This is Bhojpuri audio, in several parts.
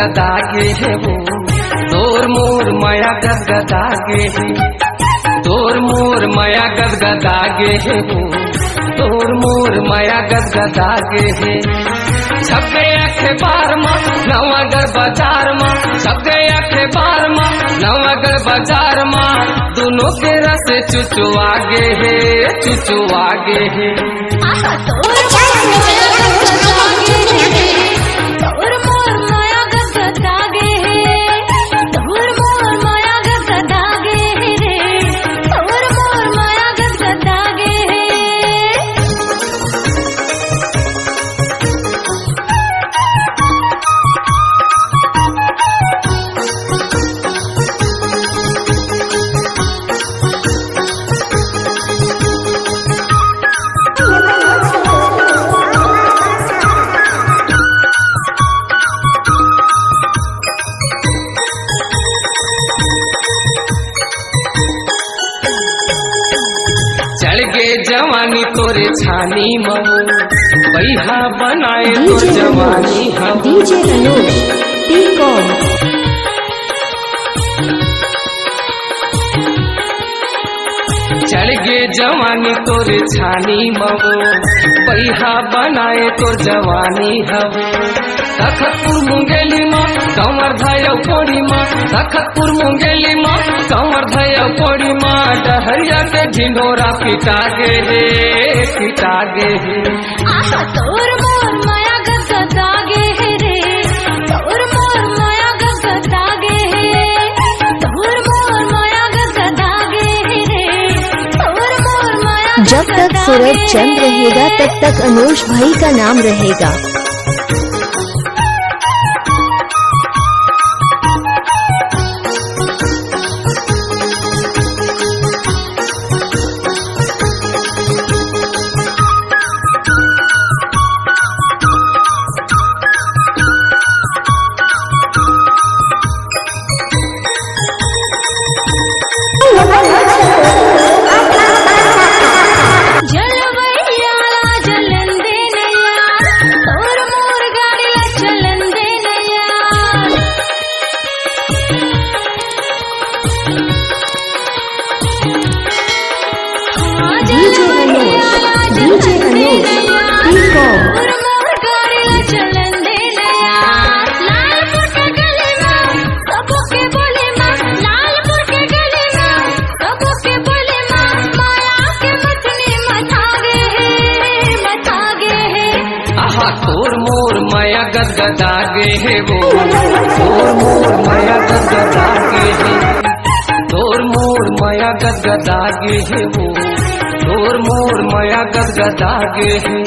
गदगदागे है वो, तोर मोर माया गदगदागे है, तोर मोर माया गदगदागे है वो, तोर मोर माया गदगदागे है। छप गए अखबार माँ नवागढ़ बाजार माँ, छप गए अखबार माँ नवागढ़ बाजार माँ, दोनों के रस चुचुआगे है, चुचुआगे है। चढ़ गे जवानी तोरे छानी मऊ, बैहा बनाए तो जवानी हम। डीजे अनुज टी-कॉम। चढ़ गे जवानी तोरे छानी मऊ, बैहा बनाए तो जवानी हम। तखतपुर मुंगेली माँ कंवर धयौ कोड़ी माँ, तखतपुर मुंगेली माँ कंवर धयौ कोड़ी माँ, डहरिया के ढिंढोरा पिटागे हे, पिटागे हे। तोर मोर माया गदगदागे है रे, तोर मोर माया गदगदागे है, तोर मोर माया गदगदागे है रे, तोर मोर माया। जब तक सूरज चंद रहेगा तब तक अनुज भाई का नाम रहेगा। तोर मोर माया गदगदागे है वो, तोर मोर माया गदगदागे है, तोर मोर माया गदगदागे है वो, तोर मोर माया गदगदागे है।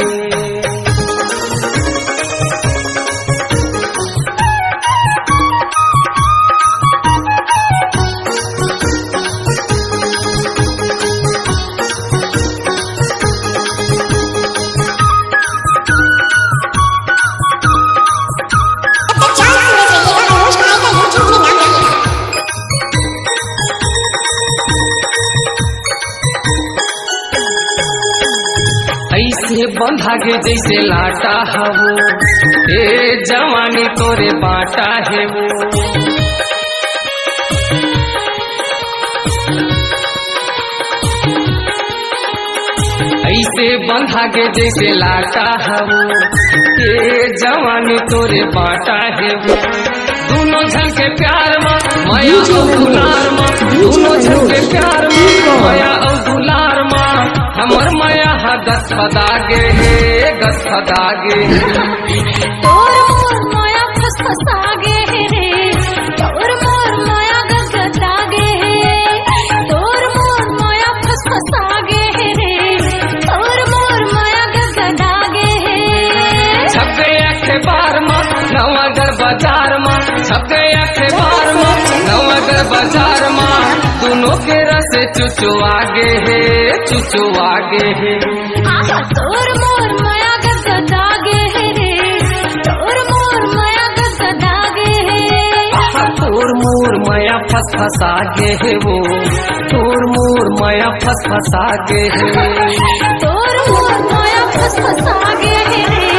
ऐसे बंधागे जैसे लाटा है वो, ए जवानी तोरे बाटा है वो। ऐसे बंधागे जैसे लाटा है वो, ए जवानी तोरे बाटा है वो। दोनों झन के प्यार माँ माया और दुलार माँ, दोनों झन के प्यार माँ माया और दुलार माँ, हमर माया गदगदागे है, गदगदागे है। तोर मोर माया फसफसागे है रे, तोर मोर माया गदगदागे है, तोर मोर माया फसफसागे है रे, तोर मोर माया गदगदागे है। छप गए अखबार माँ नवागढ़ बाजार माँ, छप गए अखबार माँ नवागढ़ बाजार माँ, दोनों के रस चुचुआगे है, चुचुआगे है। तोर मोर माया गदगदागे है रे, तोर मोर माया गदगदागे है, तोर मोर माया फसफसागे है वो, तोर मोर माया फसफसागे है, तोर मोर माया फसफसागे है रे।